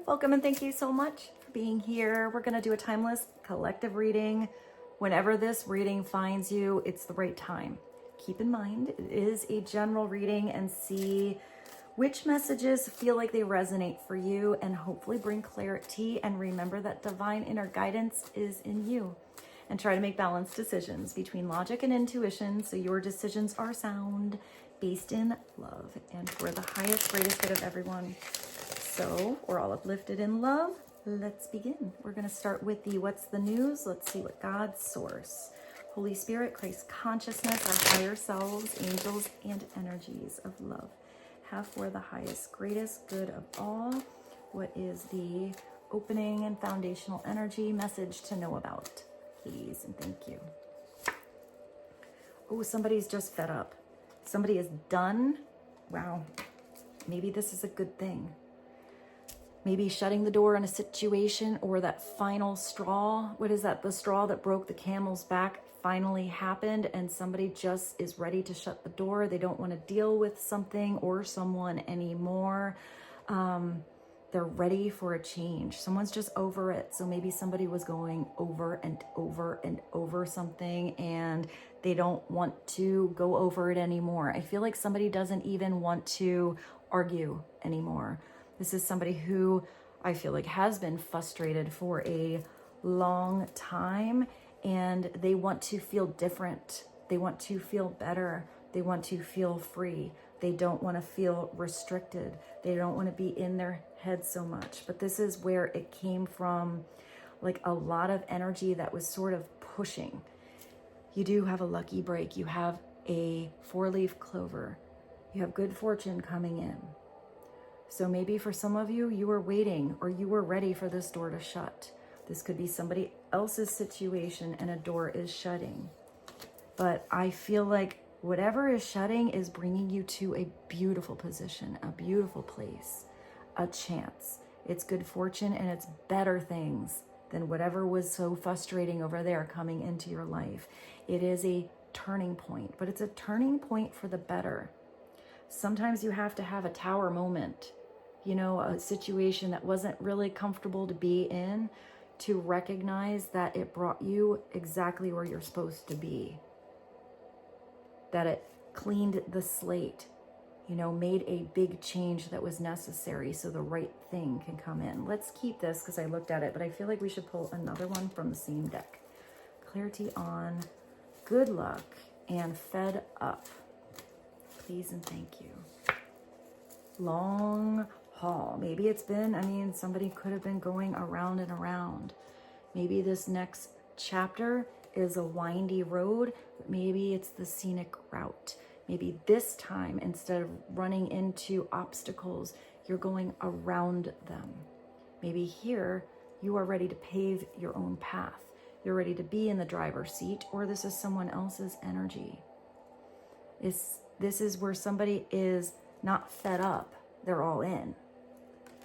Welcome and thank you so much for being here. We're going to do a timeless collective reading. Whenever this reading finds you, it's the right time. Keep in mind, it is a general reading, and see which messages feel like they resonate for you and hopefully bring clarity. And remember that divine inner guidance is in you. And try to make balanced decisions between logic and intuition so your decisions are sound, based in love, and for the highest, greatest good of everyone. So we're all uplifted in love. Let's begin. We're going to start with the what's the news. Let's see what God's source, Holy Spirit, Christ consciousness, our higher selves, angels, and energies of love have for the highest, greatest good of all. What is the opening and foundational energy message to know about? Please and thank you. Oh, somebody's just fed up. Somebody is done. Wow. Maybe this is a good thing. Maybe shutting the door in a situation, or that final straw. What is that? The straw that broke the camel's back finally happened, and somebody just is ready to shut the door. They don't want to deal with something or someone anymore. They're ready for a change. Someone's just over it. So maybe somebody was going over and over and over something, and they don't want to go over it anymore. I feel like somebody doesn't even want to argue anymore. This is somebody who I feel like has been frustrated for a long time, and they want to feel different. They want to feel better. They want to feel free. They don't want to feel restricted. They don't want to be in their head so much. But this is where it came from, like a lot of energy that was sort of pushing. You do have a lucky break. You have a 4-leaf clover. You have good fortune coming in. So maybe for some of you, you were waiting, or you were ready for this door to shut. This could be somebody else's situation and a door is shutting. But I feel like whatever is shutting is bringing you to a beautiful position, a beautiful place, a chance. It's good fortune, and it's better things than whatever was so frustrating over there coming into your life. It is a turning point, but it's a turning point for the better. Sometimes you have to have a tower moment, you know, a situation that wasn't really comfortable to be in, to recognize that it brought you exactly where you're supposed to be. That it cleaned the slate, you know, made a big change that was necessary so the right thing can come in. Let's keep this because I looked at it, but I feel like we should pull another one from the same deck. Clarity on good luck and fed up. Please and thank you. Long haul. Maybe it's been, I mean, somebody could have been going around and around. Maybe this next chapter is a windy road, but maybe it's the scenic route. Maybe this time, instead of running into obstacles, you're going around them. Maybe here, you are ready to pave your own path. You're ready to be in the driver's seat, or this is someone else's energy. This is where somebody is not fed up. They're all in.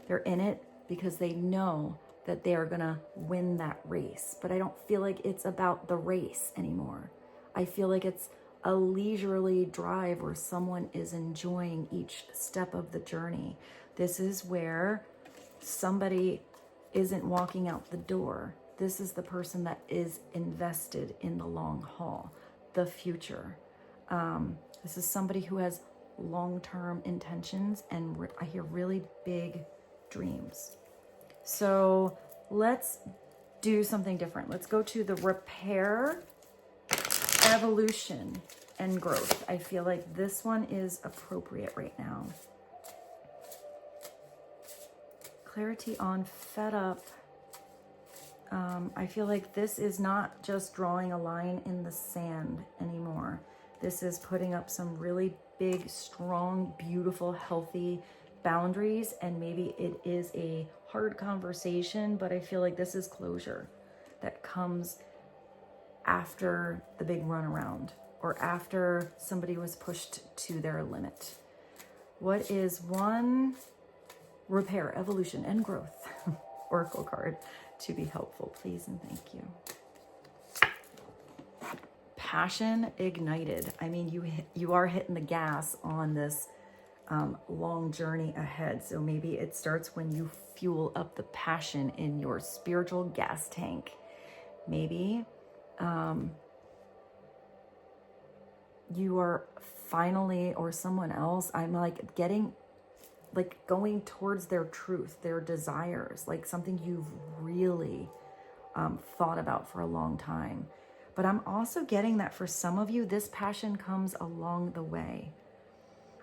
They're in it because they know that they are going to win that race. But I don't feel like it's about the race anymore. I feel like it's a leisurely drive where someone is enjoying each step of the journey. This is where somebody isn't walking out the door. This is the person that is invested in the long haul, the future. This is somebody who has long-term intentions, and I hear really big dreams. So let's do something different. Let's go to the repair, evolution, and growth. I feel like this one is appropriate right now. Clarity on fed up. I feel like this is not just drawing a line in the sand anymore. This is putting up some really big, strong, beautiful, healthy boundaries. And maybe it is a hard conversation, but I feel like this is closure that comes after the big runaround, or after somebody was pushed to their limit. What is one repair, evolution, and growth oracle card to be helpful, please and thank you? Passion ignited. I mean, you are hitting the gas on this long journey ahead. So maybe it starts when you fuel up the passion in your spiritual gas tank. Maybe you are finally, or someone else, I'm like getting, like going towards their truth, their desires, like something you've really thought about for a long time. But I'm also getting that for some of you, this passion comes along the way.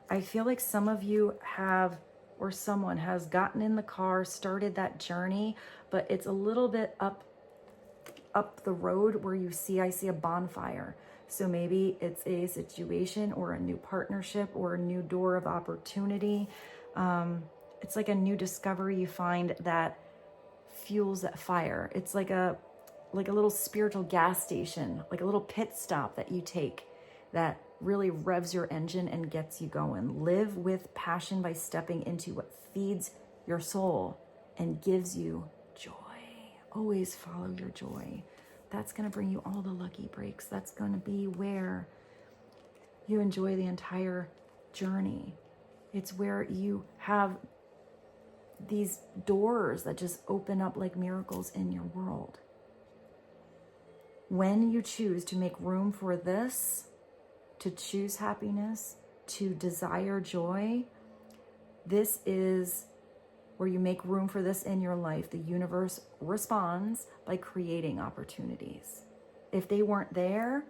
I feel like some of you have, or someone has gotten in the car, started that journey, but it's a little bit up the road where you see, I see a bonfire. So maybe it's a situation or a new partnership or a new door of opportunity. It's like a new discovery you find that fuels that fire. It's like a little spiritual gas station, like a little pit stop that you take that really revs your engine and gets you going. Live with passion by stepping into what feeds your soul and gives you joy. Always follow your joy. That's going to bring you all the lucky breaks. That's going to be where you enjoy the entire journey. It's where you have these doors that just open up like miracles in your world. When you choose to make room for this, to choose happiness, to desire joy, this is where you make room for this in your life. The universe responds by creating opportunities. If they weren't there,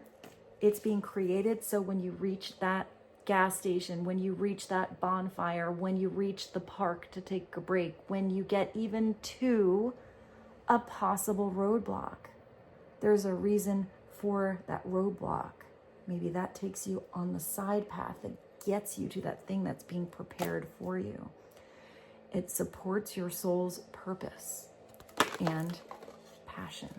it's being created. So when you reach that gas station, when you reach that bonfire, when you reach the park to take a break, when you get even to a possible roadblock, there's a reason for that roadblock. Maybe that takes you on the side path that gets you to that thing that's being prepared for you. It supports your soul's purpose and passion.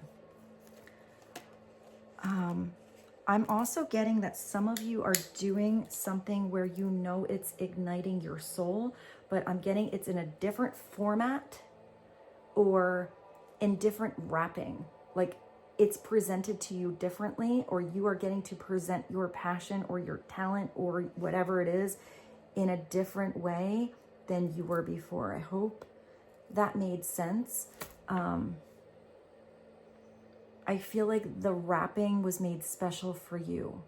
I'm also getting that some of you are doing something where you know it's igniting your soul, but I'm getting it's in a different format or in different wrapping. Like it's presented to you differently, or you are getting to present your passion or your talent or whatever it is in a different way than you were before. I hope that made sense. I feel like the wrapping was made special for you.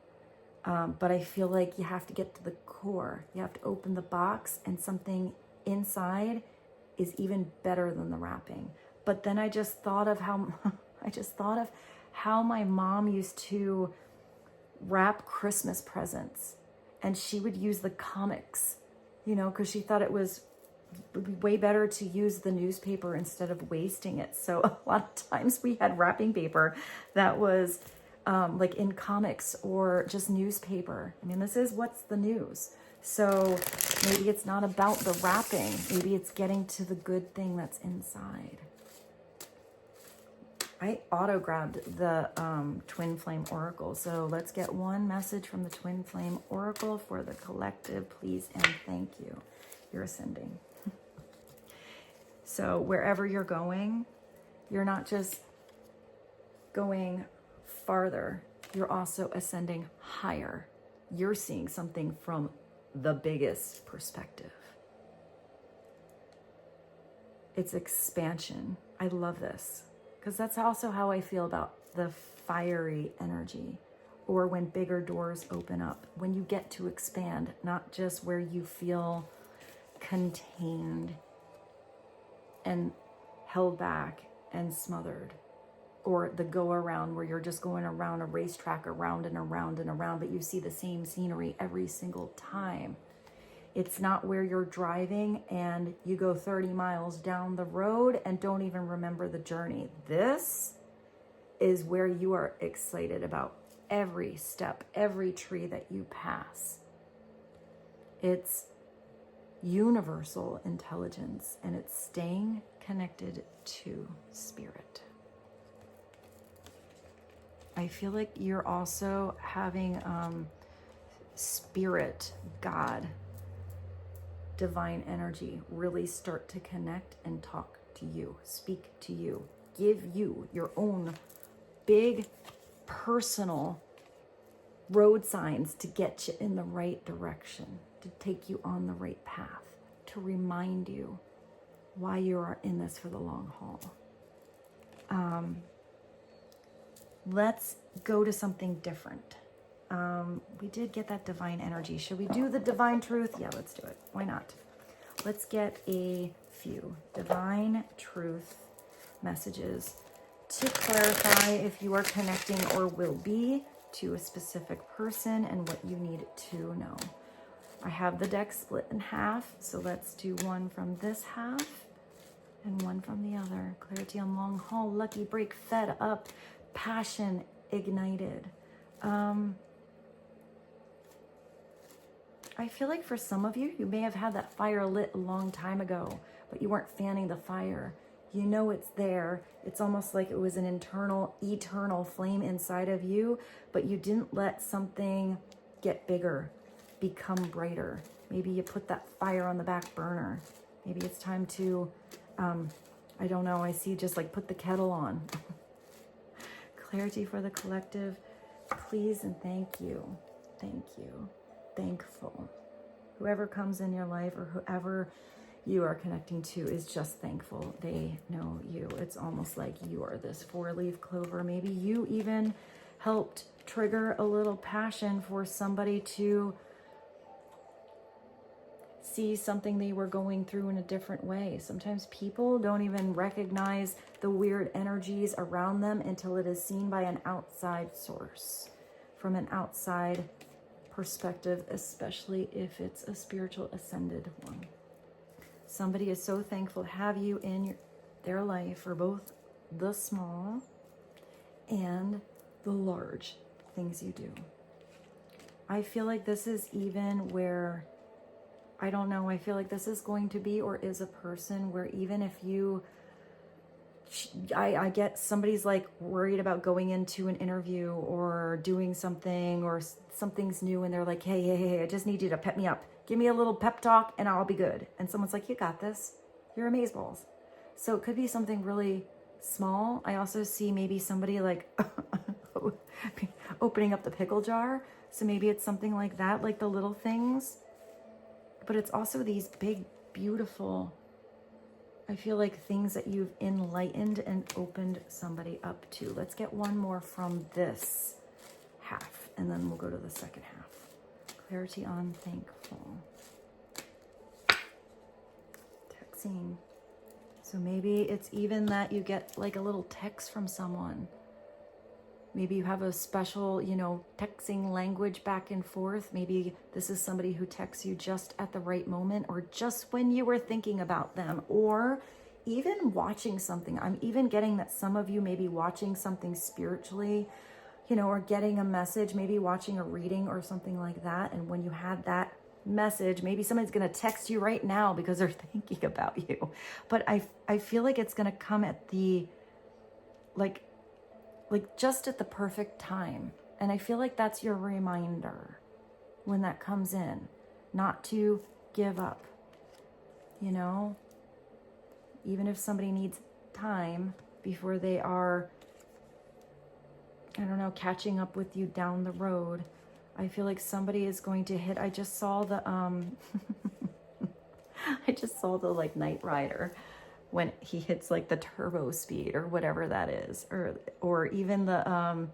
But I feel like you have to get to the core. You have to open the box, and something inside is even better than the wrapping. But then I just thought of how my mom used to wrap Christmas presents, and she would use the comics, you know, because she thought it would be way better to use the newspaper instead of wasting it. So a lot of times we had wrapping paper that was like in comics or just newspaper. I mean, this is what's the news. So maybe it's not about the wrapping. Maybe it's getting to the good thing that's inside. I auto-grabbed the Twin Flame Oracle. So let's get one message from the Twin Flame Oracle for the collective, please and thank you. You're ascending. So wherever you're going, you're not just going farther, you're also ascending higher. You're seeing something from the biggest perspective. It's expansion. I love this because that's also how I feel about the fiery energy, or when bigger doors open up, when you get to expand, not just where you feel contained and held back and smothered, or the go around where you're just going around a racetrack around and around and around, but you see the same scenery every single time. It's not where you're driving and you go 30 miles down the road and don't even remember the journey. This is where you are excited about every step, every tree that you pass. It's universal intelligence, and it's staying connected to spirit. I feel like you're also having spirit, God, divine energy really start to connect and talk to you, speak to you, give you your own big personal road signs to get you in the right direction. to take you on the right path, to remind you why you are in this for the long haul. Let's go to something different. We did get that divine energy. Should we do the divine truth? Yeah, let's do it. Why not? Let's get a few divine truth messages to clarify if you are connecting or will be to a specific person and what you need to know. I have the deck split in half, so let's do one from this half and one from the other. Clarity on long haul, lucky break, fed up, passion ignited. I feel like for some of you, you may have had that fire lit a long time ago, but you weren't fanning the fire. You know it's there. It's almost like it was an internal, eternal flame inside of you, but you didn't let something get bigger, become brighter. Maybe you put that fire on the back burner. Maybe it's time to, I don't know, I see just like put the kettle on. Clarity for the collective, please and thank you. Thank you. Thankful. Whoever comes in your life or whoever you are connecting to is just thankful they know you. It's almost like you are this 4-leaf clover. Maybe you even helped trigger a little passion for somebody to see something they were going through in a different way. Sometimes people don't even recognize the weird energies around them until it is seen by an outside source, from an outside perspective, especially if it's a spiritual ascended one. Somebody is so thankful to have you in their life for both the small and the large things you do. I feel like this is even where, I don't know, I feel like this is going to be or is a person where even if you, I get somebody's like worried about going into an interview or doing something or something's new and they're like, hey, I just need you to pep me up. Give me a little pep talk and I'll be good. And someone's like, you got this. You're amazeballs. So it could be something really small. I also see maybe somebody like opening up the pickle jar. So maybe it's something like that, like the little things. But it's also these big, beautiful, I feel like things that you've enlightened and opened somebody up to. Let's get one more from this half, and then we'll go to the second half. Clarity on thankful. Texting. So maybe it's even that you get like a little text from someone. Maybe you have a special, texting language back and forth. Maybe this is somebody who texts you just at the right moment or just when you were thinking about them, or even watching something. I'm even getting that some of you may be watching something spiritually, or getting a message, maybe watching a reading or something like that. And when you had that message, maybe somebody's going to text you right now because they're thinking about you. But I feel like it's going to come at the, like just at the perfect time. And I feel like that's your reminder when that comes in, not to give up, even if somebody needs time before they are, I don't know, catching up with you down the road. I feel like somebody is going to hit, I just saw the, like Knight Rider when he hits like the turbo speed or whatever that is, or even the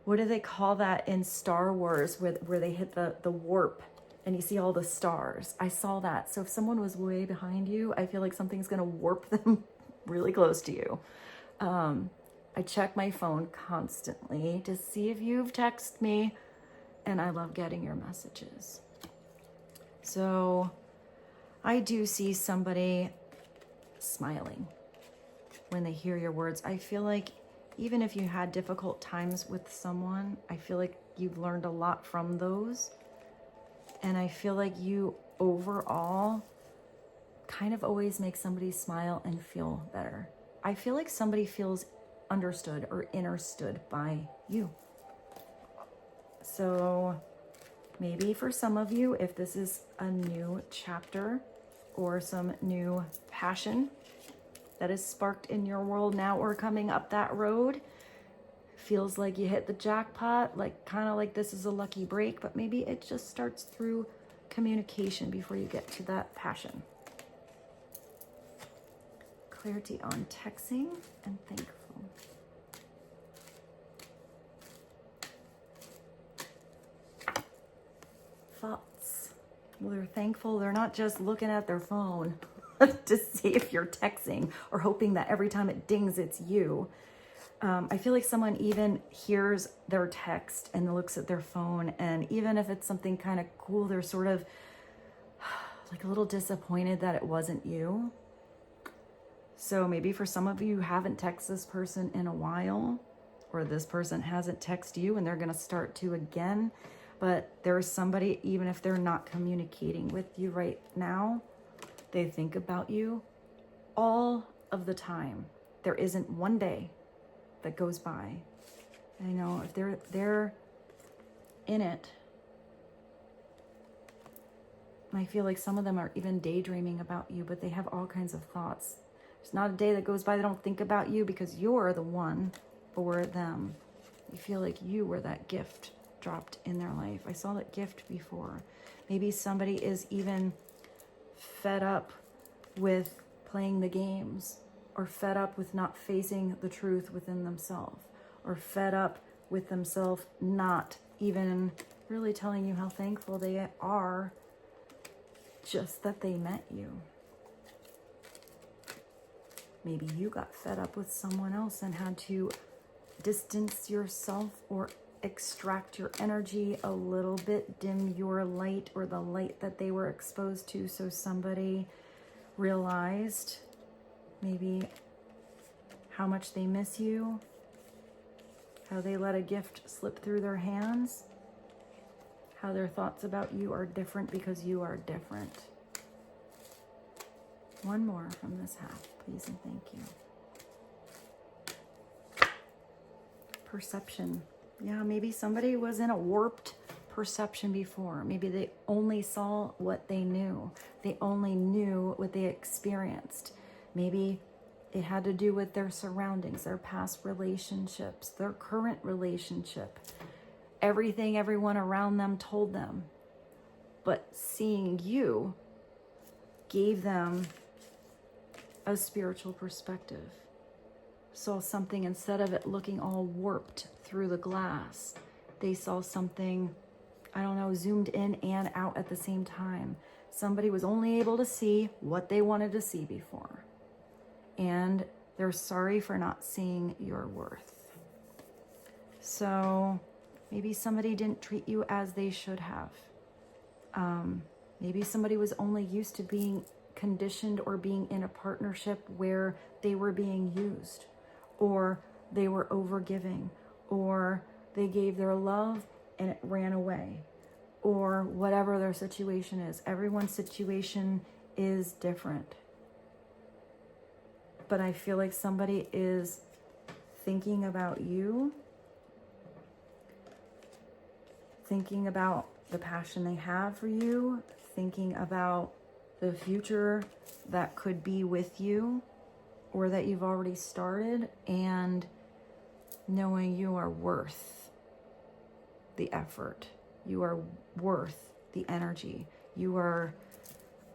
what do they call that in Star Wars where they hit the warp and you see all the stars. I saw that. So if someone was way behind you, I feel like something's gonna warp them really close to you. I check my phone constantly to see if you've texted me, and I love getting your messages. So I do see somebody smiling when they hear your words. I feel like even if you had difficult times with someone, I feel like you've learned a lot from those. And I feel like you overall kind of always make somebody smile and feel better. I feel like somebody feels understood or understood by you. So maybe for some of you, if this is a new chapter or some new passion that is sparked in your world now or coming up that road, feels like you hit the jackpot, like kind of like this is a lucky break, but maybe it just starts through communication before you get to that passion. Clarity on texting and thankful. Thoughts. Well, they're thankful. They're not just looking at their phone to see if you're texting or hoping that every time it dings, it's you. I feel like someone even hears their text and looks at their phone, and even if it's something kind of cool, they're sort of like a little disappointed that it wasn't you. So maybe for some of you who haven't texted this person in a while, or this person hasn't texted you and they're going to start to again, but there's somebody, even if they're not communicating with you right now, they think about you all of the time. There isn't one day that goes by. I know if they're in it, I feel like some of them are even daydreaming about you, but they have all kinds of thoughts. There's not a day that goes by they don't think about you, because you're the one for them. You feel like you were that gift dropped in their life. I saw that gift before. Maybe somebody is even fed up with playing the games, or fed up with not facing the truth within themselves, or fed up with themselves not even really telling you how thankful they are just that they met you. Maybe you got fed up with someone else and had to distance yourself or extract your energy a little bit, dim your light or the light that they were exposed to, so somebody realized maybe how much they miss you, how they let a gift slip through their hands, how their thoughts about you are different because you are different. One more from this half, please and thank you. Perception. Yeah, maybe somebody was in a warped perception before. Maybe they only saw what they knew. They only knew what they experienced. Maybe it had to do with their surroundings, their past relationships, their current relationship, everything everyone around them told them. But seeing you gave them a spiritual perspective. Saw something, instead of it looking all warped through the glass, they saw something, I don't know, zoomed in and out at the same time. Somebody was only able to see what they wanted to see before. And they're sorry for not seeing your worth. So maybe somebody didn't treat you as they should have. Maybe somebody was only used to being conditioned or being in a partnership where they were being used, or they were overgiving, or they gave their love and it ran away, or whatever their situation is. Everyone's situation is different. But I feel like somebody is thinking about you, thinking about the passion they have for you, thinking about the future that could be with you or that you've already started, and knowing you are worth the effort. You are worth the energy. You are,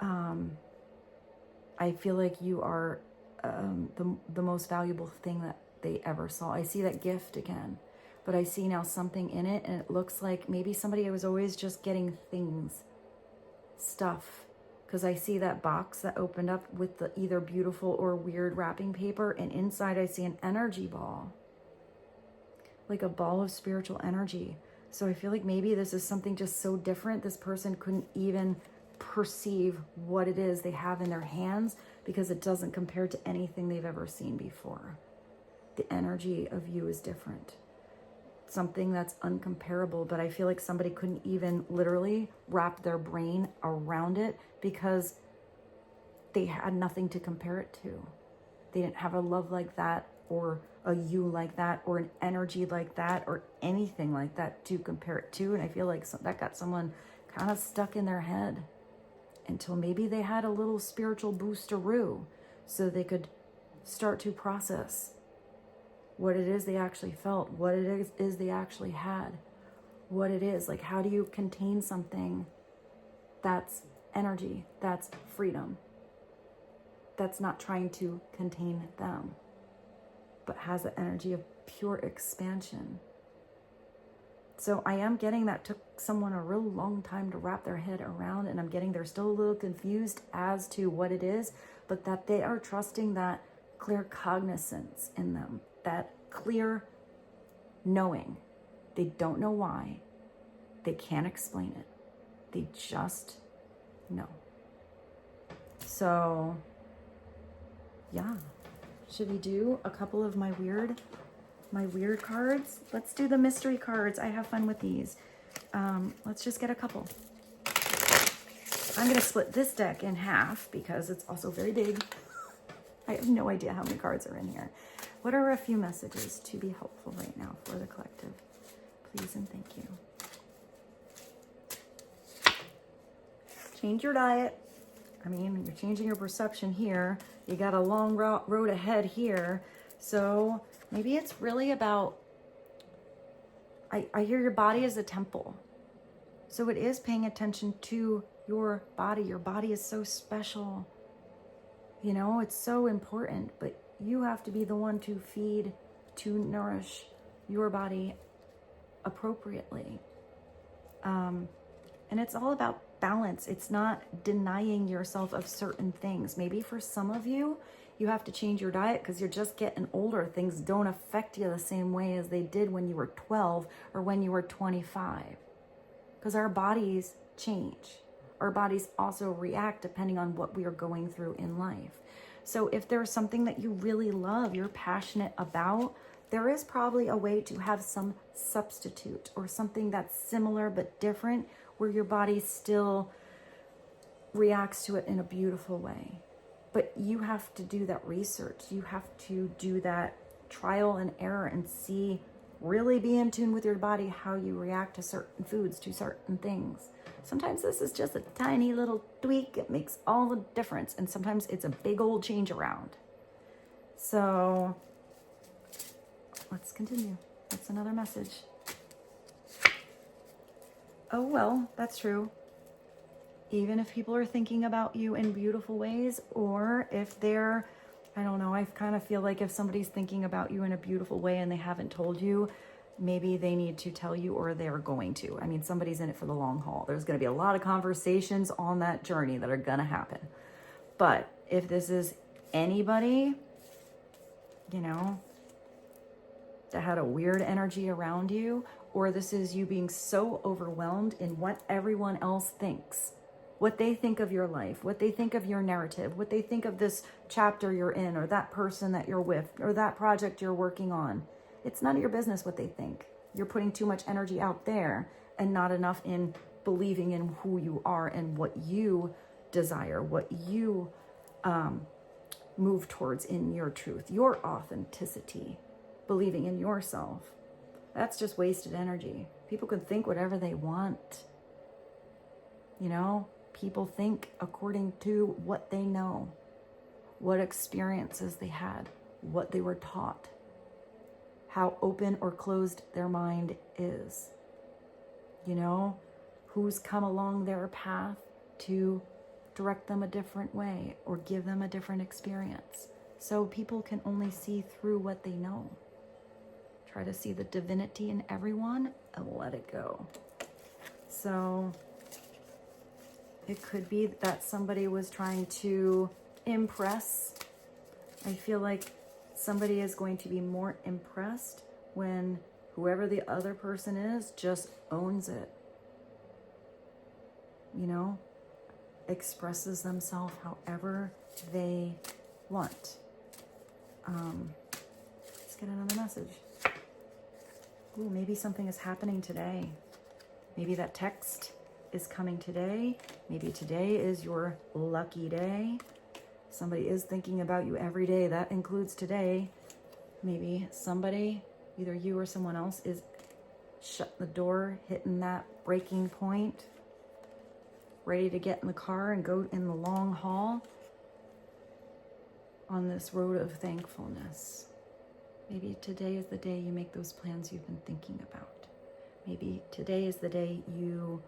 I feel like you are the most valuable thing that they ever saw. I see that gift again, but I see now something in it, and it looks like maybe somebody was always just getting things, stuff, because I see that box that opened up with the either beautiful or weird wrapping paper, and inside I see an energy ball, like a ball of spiritual energy. So I feel like maybe this is something just so different, this person couldn't even perceive what it is they have in their hands, because it doesn't compare to anything they've ever seen before. The energy of you is different. Something that's uncomparable, but I feel like somebody couldn't even literally wrap their brain around it because they had nothing to compare it to. They didn't have a love like that, or a you like that, or an energy like that, or anything like that to compare it to. And I feel like that got someone kind of stuck in their head until maybe they had a little spiritual boosteroo so they could start to process what it is they actually felt, what it is they actually had, what it is. Like, how do you contain something That's energy. That's freedom. That's not trying to contain them, but has the energy of pure expansion. So I am getting that took someone a real long time to wrap their head around, and I'm getting they're still a little confused as to what it is, but that they are trusting that clear cognizance in them, that clear knowing. They don't know why. They can't explain it. They just know. So, yeah. Should we do a couple of my weird cards? Let's do the mystery cards. I have fun with these. Let's just get a couple. I'm going to split this deck in half because it's also very big. I have no idea how many cards are in here. What are a few messages to be helpful right now for the collective? Please and thank you. Change your diet. I mean, you're changing your perception here. You got a long road ahead here. So maybe it's really about, I hear your body is a temple. So it is paying attention to your body. Your body is so special. You know, it's so important, but you have to be the one to feed, to nourish your body appropriately. And it's all about balance. It's not denying yourself of certain things. Maybe for some of you, you have to change your diet because you're just getting older. Things don't affect you the same way as they did when you were 12 or when you were 25. Because our bodies change. Our bodies also react depending on what we are going through in life. So if there's something that you really love, you're passionate about, there is probably a way to have some substitute or something that's similar but different where your body still reacts to it in a beautiful way. But you have to do that research. You have to do that trial and error and see, really be in tune with your body, how you react to certain foods, to certain things. Sometimes this is just a tiny little tweak. It makes all the difference. And sometimes it's a big old change around. So let's continue. That's another message. Oh, well, that's true. Even if people are thinking about you in beautiful ways, or if they're, I don't know, I kind of feel like if somebody's thinking about you in a beautiful way and they haven't told you, maybe they need to tell you, or they're going to. I mean, somebody's in it for the long haul. There's going to be a lot of conversations on that journey that are going to happen. But if this is anybody, you know, that had a weird energy around you, or this is you being so overwhelmed in what everyone else thinks, what they think of your life, what they think of your narrative, what they think of this chapter you're in, or that person that you're with, or that project you're working on. It's none of your business what they think. You're putting too much energy out there and not enough in believing in who you are and what you desire, what you move towards in your truth, your authenticity, believing in yourself. That's just wasted energy. People can think whatever they want. You know, people think according to what they know, what experiences they had, what they were taught, how open or closed their mind is. You know, who's come along their path to direct them a different way or give them a different experience. So people can only see through what they know. Try to see the divinity in everyone and let it go. So it could be that somebody was trying to impress. I feel like somebody is going to be more impressed when whoever the other person is just owns it. You know, expresses themselves however they want. Let's get another message. Ooh, maybe something is happening today. Maybe that text is coming today. Maybe today is your lucky day. Somebody is thinking about you every day. That includes today. Maybe somebody, either you or someone else, is shutting the door, hitting that breaking point, ready to get in the car and go in the long haul on this road of thankfulness. Maybe today is the day you make those plans you've been thinking about. Maybe today is the day you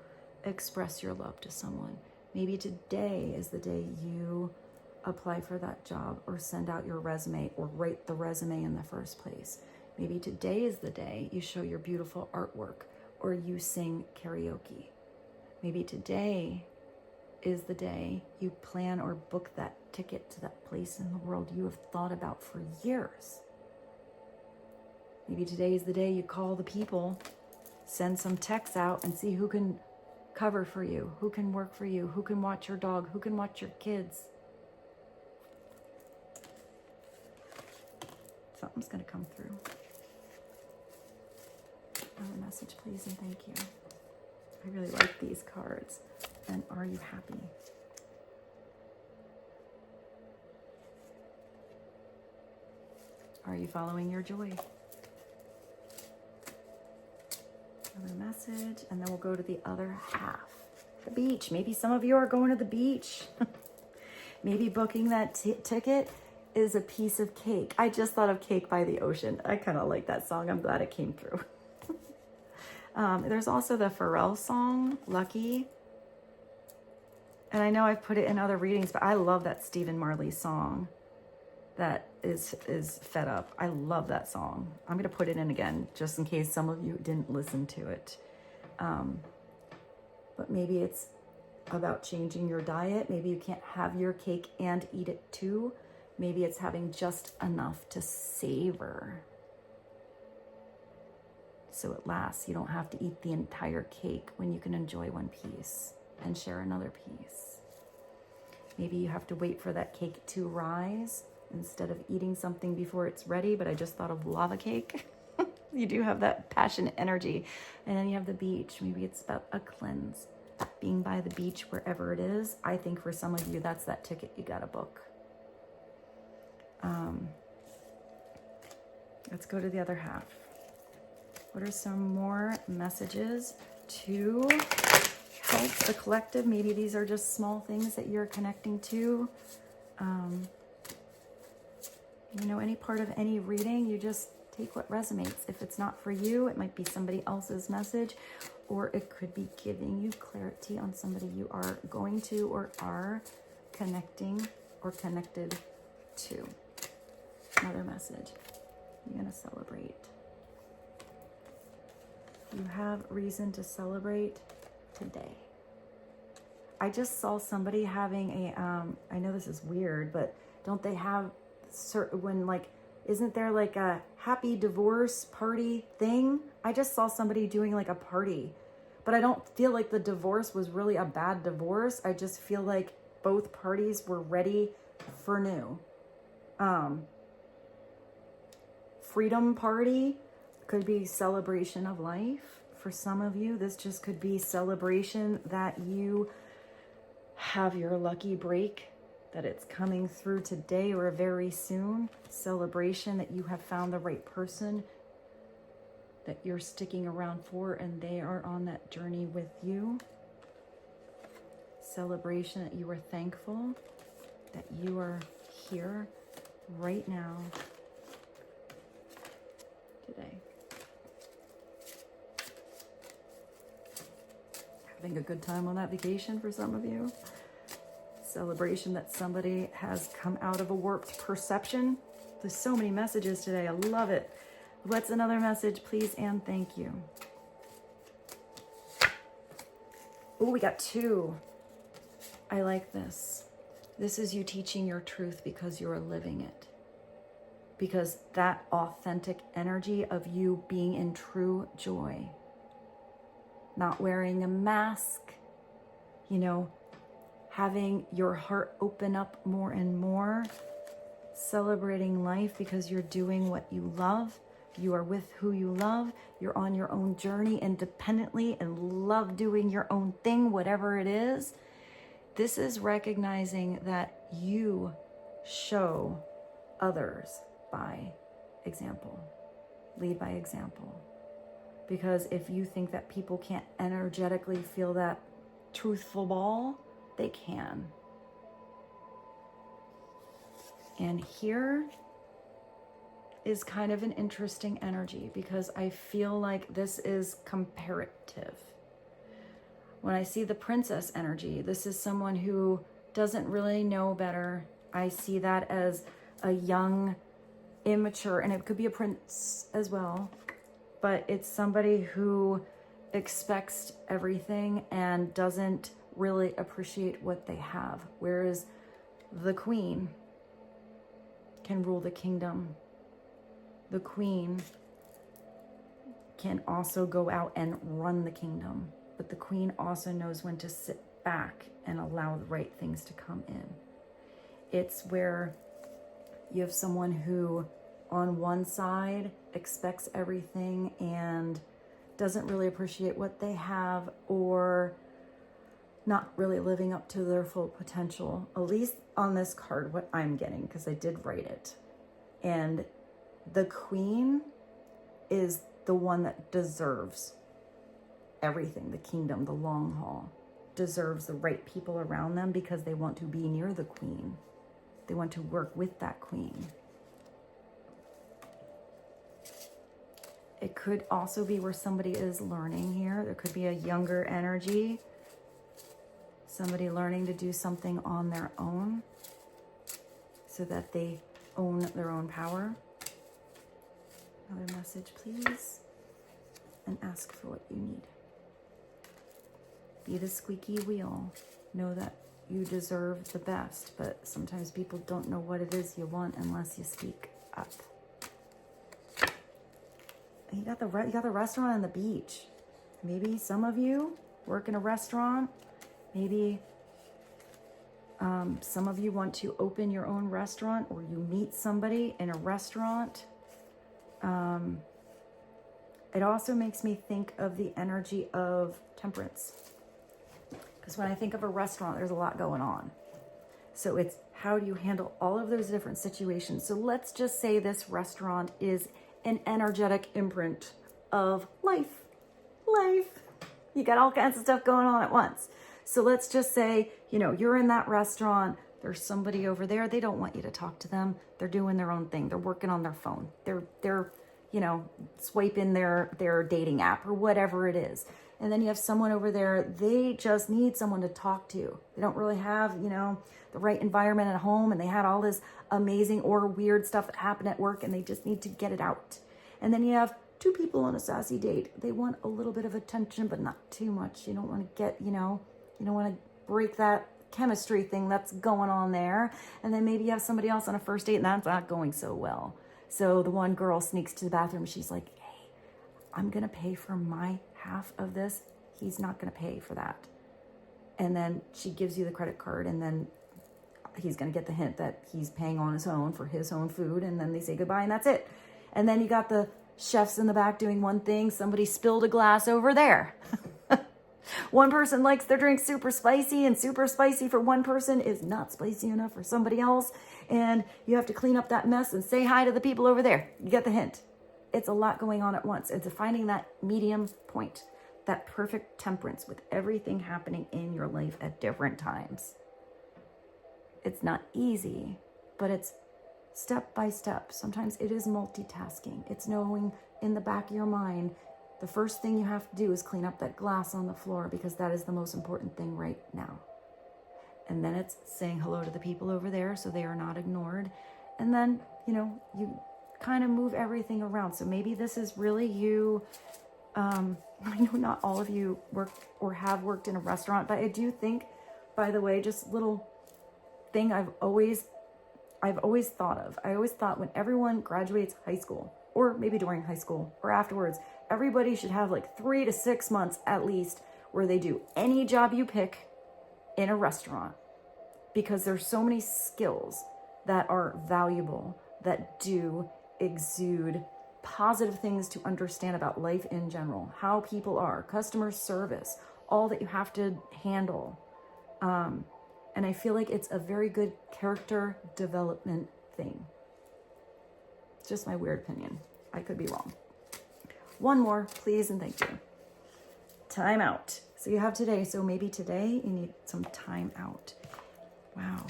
express your love to someone. Maybe today is the day you apply for that job or send out your resume or write the resume in the first place. Maybe today is the day you show your beautiful artwork or you sing karaoke. Maybe today is the day you plan or book that ticket to that place in the world you have thought about for years. Maybe today is the day you call the people, send some texts out and see who can cover for you, who can work for you, who can watch your dog, who can watch your kids. Something's going to come through. Another message, please, and thank you. I really like these cards. And are you happy? Are you following your joy? Another message, and then we'll go to the other half. The beach. Maybe some of you are going to the beach. Maybe booking that ticket is a piece of cake. I just thought of Cake by the Ocean. I kind of like that song. I'm glad it came through. There's also the PHARRELL song, Lucky. And I know I've put it in other readings, but I love that Stephen Marley song that is Fed Up. I love that song. I'm going to put it in again, just in case some of you didn't listen to it. But maybe it's about changing your diet. Maybe you can't have your cake and eat it too. Maybe it's having just enough to savor, so it lasts. You don't have to eat the entire cake when you can enjoy one piece and share another piece. Maybe you have to wait for that cake to rise instead of eating something before it's ready, but I just thought of lava cake. You do have that passionate energy. And then you have the beach. Maybe it's about a cleanse, being by the beach wherever it is. I think for some of you, that's that ticket you got to book. Let's go to the other half. What are some more messages to help the collective? Maybe these are just small things that you're connecting to. You know, any part of any reading, you just take what resonates. If it's not for you, it might be somebody else's message, or it could be giving you clarity on somebody you are going to or are connecting or connected to. Another message. You're going to celebrate. You have reason to celebrate today. I just saw somebody having a, I know this is weird, but don't they have certain, when like, isn't there like a happy divorce party thing? I just saw somebody doing like a party, but I don't feel like the divorce was really a bad divorce. I just feel like both parties were ready for new. Freedom party could be celebration of life. For some of you, this just could be celebration that you have your lucky break, that it's coming through today or very soon. Celebration that you have found the right person that you're sticking around for and they are on that journey with you. Celebration that you are thankful that you are here right now today. Having a good time on that vacation for some of you. Celebration that somebody has come out of a warped perception. There's so many messages today. I love it. What's another message, please and thank you? Oh, we got two. I like this. This is you teaching your truth because you are living it. Because that authentic energy of you being in true joy, not wearing a mask, you know, having your heart open up more and more, celebrating life because you're doing what you love, you are with who you love, you're on your own journey independently and love doing your own thing, whatever it is. This is recognizing that you show others by example, lead by example. Because if you think that people can't energetically feel that truthful ball, they can. And here is kind of an interesting energy because I feel like this is comparative. When I see the princess energy, this is someone who doesn't really know better. I see that as a young, immature, and it could be a prince as well, but it's somebody who expects everything and doesn't really appreciate what they have. Whereas the queen can rule the kingdom. The queen can also go out and run the kingdom. But the queen also knows when to sit back and allow the right things to come in. It's where you have someone who on one side expects everything and doesn't really appreciate what they have, or not really living up to their full potential. At least on this card, what I'm getting, because I did write it. And the queen is the one that deserves everything, the kingdom, the long haul, deserves the right people around them because they want to be near the queen. They want to work with that queen. It could also be where somebody is learning here. There could be a younger energy, somebody learning to do something on their own so that they own their own power. Another message, please, and ask for what you need. Be the squeaky wheel. Know that you deserve the best, but sometimes people don't know what it is you want unless you speak up. You got the restaurant and the beach. Maybe some of you work in a restaurant. Maybe some of you want to open your own restaurant, or you meet somebody in a restaurant. It also makes me think of the energy of temperance. Because when I think of a restaurant, there's a lot going on. So it's how do you handle all of those different situations? So let's just say this restaurant is an energetic imprint of life. Life. You got all kinds of stuff going on at once. So let's just say, you know, you're in that restaurant. There's somebody over there. They don't want you to talk to them. They're doing their own thing. They're working on their phone. They're you know, swiping their dating app or whatever it is. And then you have someone over there, they just need someone to talk to. They don't really have, you know, the right environment at home, and they had all this amazing or weird stuff that happened at work, and they just need to get it out. And then you have two people on a sassy date. They want a little bit of attention, but not too much. You don't want to get, you know, you don't want to break that chemistry thing that's going on there. And then maybe you have somebody else on a first date, and that's not going so well. So the one girl sneaks to the bathroom. She's like, hey, I'm going to pay for my half of this. He's not going to pay for that. And then she gives you the credit card, and then he's going to get the hint that he's paying on his own for his own food. And then they say goodbye, and that's it. And then you got the chefs in the back doing one thing. Somebody spilled a glass over there. One person likes their drink super spicy, and super spicy for one person is not spicy enough for somebody else. And you have to clean up that mess and say hi to the people over there. You get the hint. It's a lot going on at once. It's finding that medium point, that perfect temperance with everything happening in your life at different times. It's not easy, but it's step by step. Sometimes it is multitasking. It's knowing in the back of your mind, the first thing you have to do is clean up that glass on the floor, because that is the most important thing right now. And then it's saying hello to the people over there so they are not ignored. And then, you know, you kind of move everything around. So maybe this is really you. I know not all of you work or have worked in a restaurant, but I do think, by the way, just little thing I've always thought of. I always thought when everyone graduates high school, or maybe during high school or afterwards, everybody should have like 3 to 6 months at least where they do any job you pick in a restaurant, because there's so many skills that are valuable, that do exude positive things to understand about life in general, how people are, customer service, all that you have to handle. And I feel like it's a very good character development thing. It's just my weird opinion. I could be wrong. One more, please, and thank you. Time out. So you have today. So maybe today you need some time out. Wow.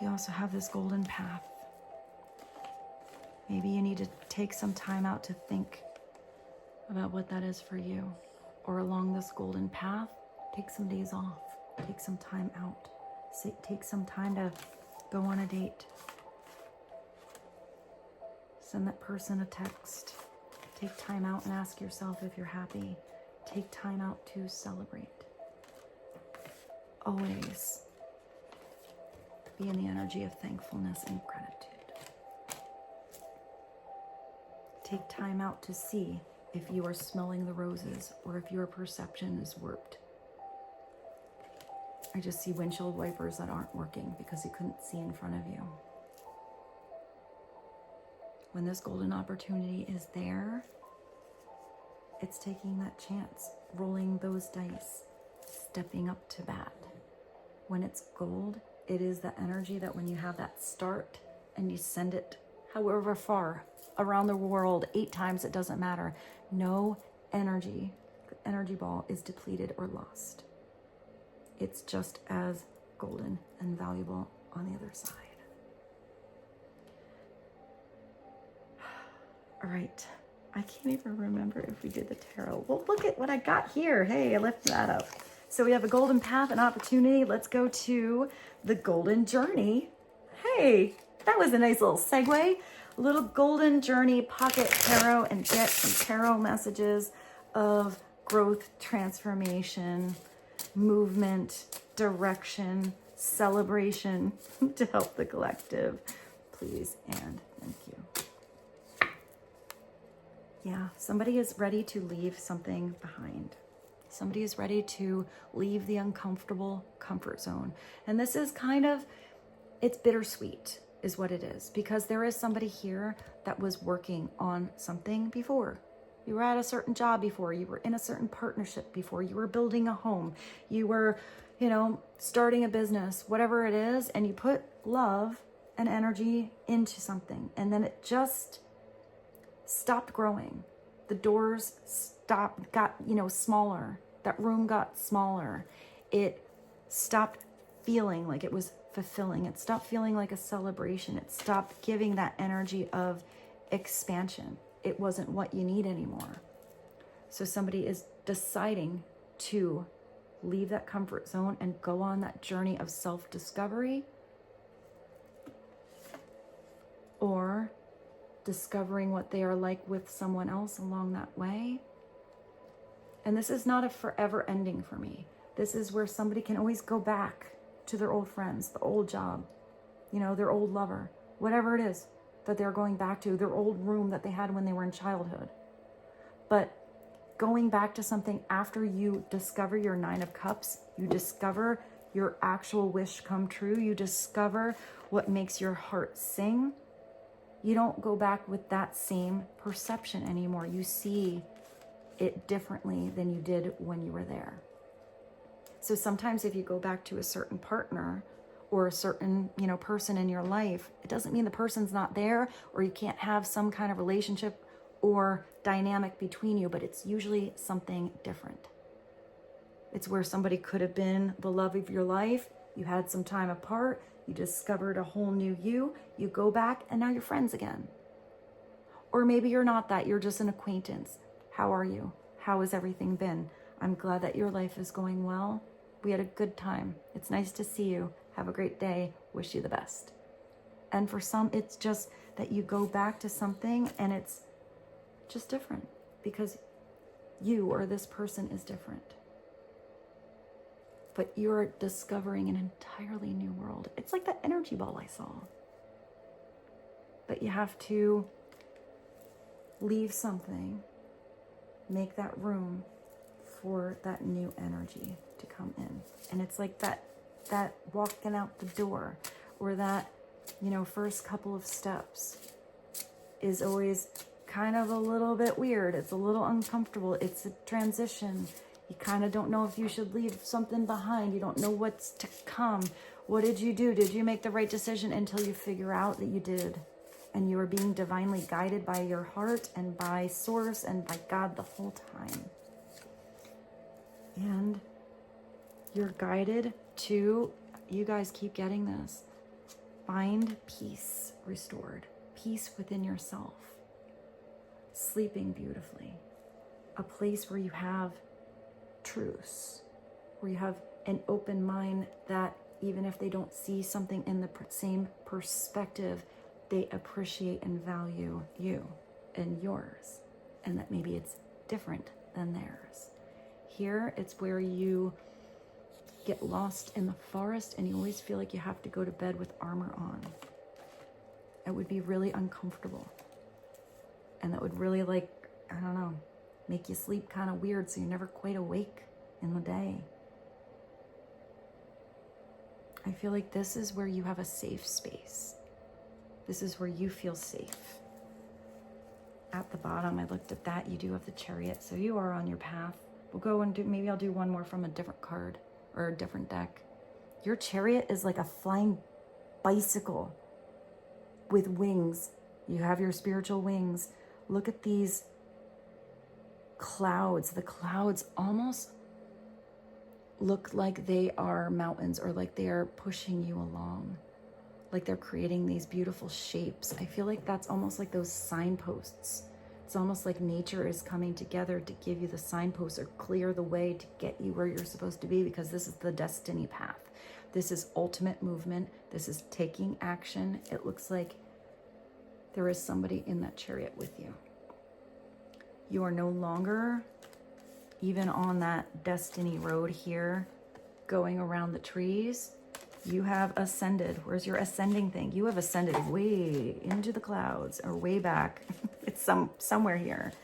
You also have this golden path. Maybe you need to take some time out to think about what that is for you. Or along this golden path, take some days off. Take some time out. Take some time to go on a date. Send that person a text. Take time out and ask yourself if you're happy. Take time out to celebrate. Always be in the energy of thankfulness and gratitude. Take time out to see if you are smelling the roses or if your perception is warped. I just see windshield wipers that aren't working because you couldn't see in front of you. When this golden opportunity is there, it's taking that chance, rolling those dice, stepping up to bat. When it's gold, it is the energy that when you have that start and you send it however far around the world, 8 times, it doesn't matter. No energy ball is depleted or lost. It's just as golden and valuable on the other side. All right. I can't even remember if we did the tarot. Well, look at what I got here. Hey, I lifted that up. So we have a golden path, an opportunity. Let's go to the golden journey. Hey, that was a nice little segue. A little golden journey pocket tarot and get some tarot messages of growth, transformation, movement, direction, celebration to help the collective. Please and thank you. Yeah, somebody is ready to leave something behind. Somebody is ready to leave the uncomfortable comfort zone. And this is kind of, it's bittersweet is what it is, because there is somebody here that was working on something before. You were at a certain job before, you were in a certain partnership before, you were building a home, you were, starting a business, whatever it is, and you put love and energy into something, and then it just stopped growing. The doors got smaller. That room got smaller. It stopped feeling like it was fulfilling. It stopped feeling like a celebration. It stopped giving that energy of expansion. It wasn't what you need anymore. So somebody is deciding to leave that comfort zone and go on that journey of self-discovery, or discovering what they are like with someone else along that way. And this is not a forever ending for me. This is where somebody can always go back to their old friends, the old job, their old lover, whatever it is that they're going back to, their old room that they had when they were in childhood. But going back to something after you discover your 9 of Cups, you discover your actual wish come true, you discover what makes your heart sing, you don't go back with that same perception anymore. You see it differently than you did when you were there. So sometimes if you go back to a certain partner or a certain, person in your life, it doesn't mean the person's not there or you can't have some kind of relationship or dynamic between you, but it's usually something different. It's where somebody could have been the love of your life. You had some time apart. You discovered a whole new you go back and now you're friends again. Or maybe you're not that, you're just an acquaintance. How are you? How has everything been? I'm glad that your life is going well. We had a good time. It's nice to see you. Have a great day. Wish you the best. And for some, it's just that you go back to something and it's just different because you or this person is different. But you're discovering an entirely new world. It's like that energy ball I saw. But you have to leave something, make that room for that new energy to come in. And it's like that walking out the door, or that, first couple of steps is always kind of a little bit weird. It's a little uncomfortable. It's a transition. You kind of don't know if you should leave something behind. You don't know what's to come. What did you do? Did you make the right decision? Until you figure out that you did. And you are being divinely guided by your heart and by Source and by God the whole time. And you're guided to, you guys keep getting this, find peace restored, peace within yourself, sleeping beautifully, a place where you have truce, where you have an open mind that even if they don't see something in the same perspective, they appreciate and value you and yours, and that maybe it's different than theirs. Here, it's where you get lost in the forest and you always feel like you have to go to bed with armor on. It would be really uncomfortable. And that would really, like, I don't know, make you sleep kind of weird so you're never quite awake in the day. I feel like this is where you have a safe space. This is where you feel safe. At the bottom, I looked at that. You do have the Chariot, so you are on your path. We'll go and do, maybe I'll do one more from a different card or a different deck. Your Chariot is like a flying bicycle with wings. You have your spiritual wings. Look at these clouds. The clouds almost look like they are mountains, or like they are pushing you along, like they're creating these beautiful shapes. I feel like that's almost like those signposts. It's almost like nature is coming together to give you the signposts or clear the way to get you where you're supposed to be, because this is the destiny path. This is ultimate movement. This is taking action. It looks like there is somebody in that Chariot with you. You are no longer even on that destiny road here, going around the trees. You have ascended. Where's your ascending thing? You have ascended way into the clouds, or way back. It's somewhere here,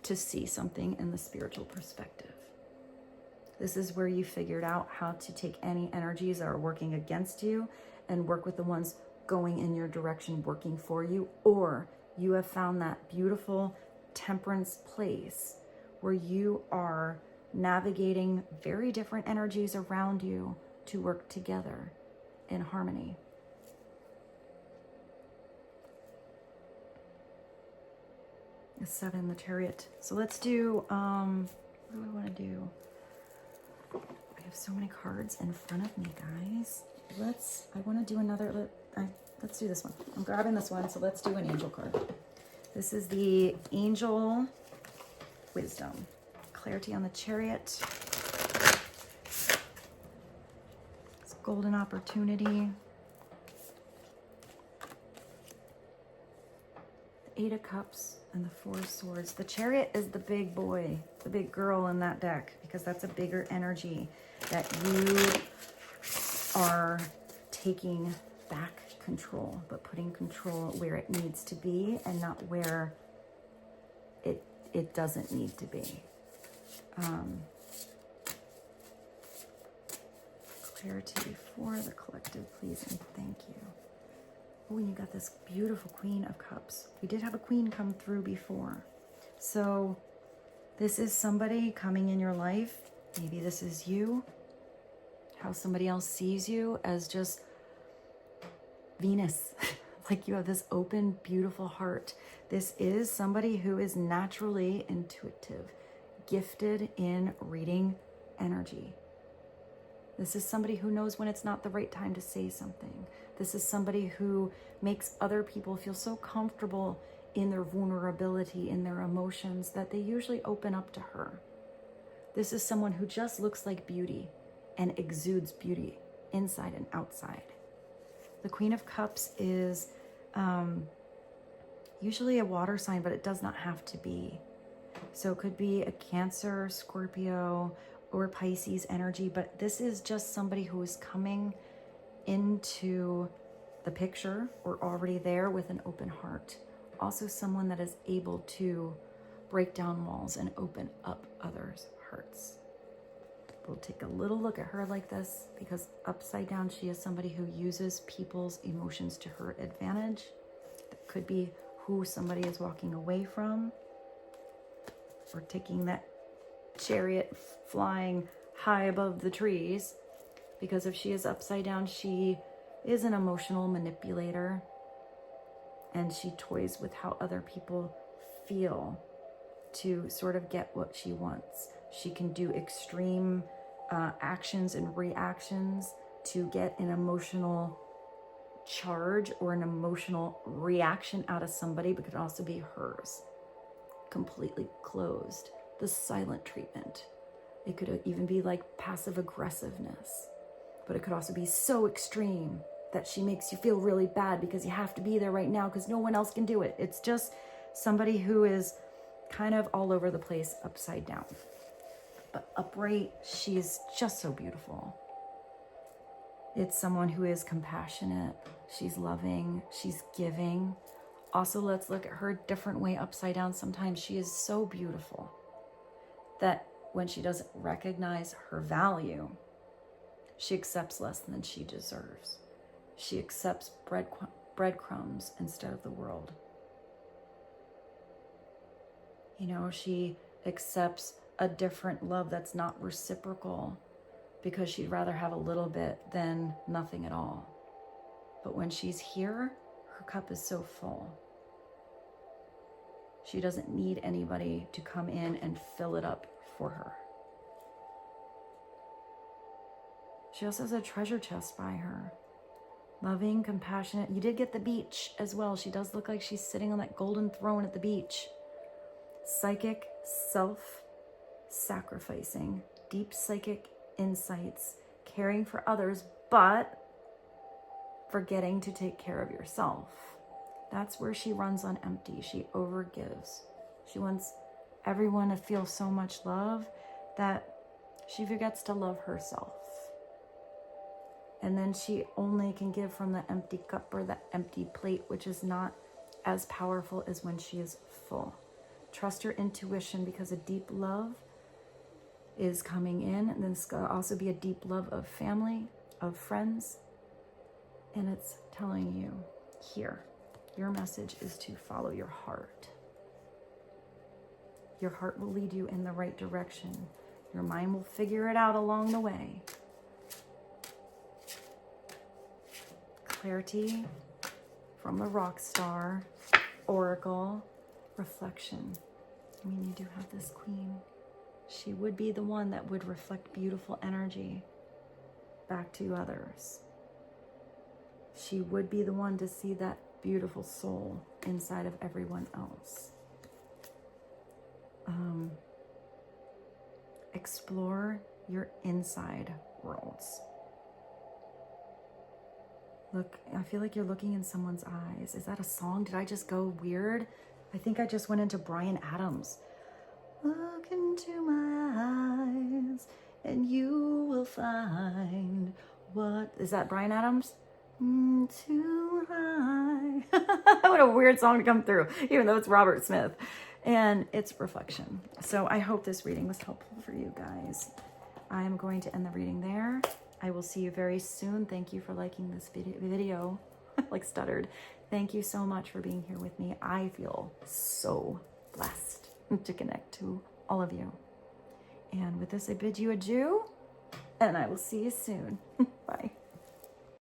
to see something in the spiritual perspective. This is where you figured out how to take any energies that are working against you and work with the ones going in your direction, working for you, or you have found that beautiful temperance place where you are navigating very different energies around you to work together in harmony. The 7, the Chariot. So let's do, what do I want to do? I have so many cards in front of me, guys. I want to do another, let's do this one. I'm grabbing this one, so let's do an angel card. This is the Angel Wisdom. Clarity on the Chariot. It's golden opportunity. The 8 of Cups and the 4 of Swords. The Chariot is the big boy, the big girl in that deck, because that's a bigger energy that you are taking back control, but putting control where it needs to be and not where it doesn't need to be. Clarity for the collective, please and thank you. Oh, and you got this beautiful Queen of Cups. We did have a Queen come through before. So this is somebody coming in your life. Maybe this is you. How somebody else sees you as just Venus. Like you have this open, beautiful heart. This is somebody who is naturally intuitive, gifted in reading energy. This is somebody who knows when it's not the right time to say something. This is somebody who makes other people feel so comfortable in their vulnerability, in their emotions, that they usually open up to her. This is someone who just looks like beauty and exudes beauty inside and outside. The Queen of Cups is usually a water sign, but it does not have to be. So it could be a Cancer, Scorpio, or Pisces energy, but this is just somebody who is coming into the picture or already there with an open heart. Also someone that is able to break down walls and open up others' hearts. We'll take a little look at her like this, because upside down, she is somebody who uses people's emotions to her advantage. That could be who somebody is walking away from, or taking that Chariot flying high above the trees, because if she is upside down, she is an emotional manipulator, and she toys with how other people feel to sort of get what she wants. She can do extreme actions and reactions to get an emotional charge or an emotional reaction out of somebody, but could also be hers, completely closed the silent treatment. It could even be like passive aggressiveness, but it could also be so extreme that she makes you feel really bad because you have to be there right now because no one else can do it. It's just somebody who is kind of all over the place, upside down. But upright, she is just so beautiful. It's someone who is compassionate. She's loving. She's giving. Also, let's look at her a different way upside down. Sometimes she is so beautiful that when she doesn't recognize her value, she accepts less than she deserves. She accepts breadcrumbs instead of the world. You know, she accepts a different love that's not reciprocal because she'd rather have a little bit than nothing at all. But when she's here, her cup is so full. She doesn't need anybody to come in and fill it up for her. She also has a treasure chest by her. Loving, compassionate. You did get the beach as well. She does look like she's sitting on that golden throne at the beach. Psychic, self-sacrificing, deep psychic insights, caring for others, but forgetting to take care of yourself. That's where she runs on empty. She overgives. She wants everyone to feel so much love that she forgets to love herself. And then she only can give from the empty cup or the empty plate, which is not as powerful as when she is full. Trust your intuition because a deep love is coming in. And then it's going to also be a deep love of family, of friends. And it's telling you here, your message is to follow your heart. Your heart will lead you in the right direction. Your mind will figure it out along the way. Clarity from the rock star, oracle, reflection. I mean, you do have this queen. She would be the one that would reflect beautiful energy back to others. She would be the one to see that beautiful soul inside of everyone else. Explore your inside worlds. Look, I feel like you're looking in someone's eyes. Is that a song? Did I just go weird? I think I just went into BRYAN Adams. Look into my eyes and you will find what... Is that BRYAN Adams? Too high. What a weird song to come through, even though it's Robert Smith. And it's reflection. So I hope this reading was helpful for you guys. I'm going to end the reading there. I will see you very soon. Thank you for liking this video. Like stuttered. Thank you so much for being here with me. I feel so blessed to connect to all of you. And with this, I bid you adieu, and I will see you soon. Bye.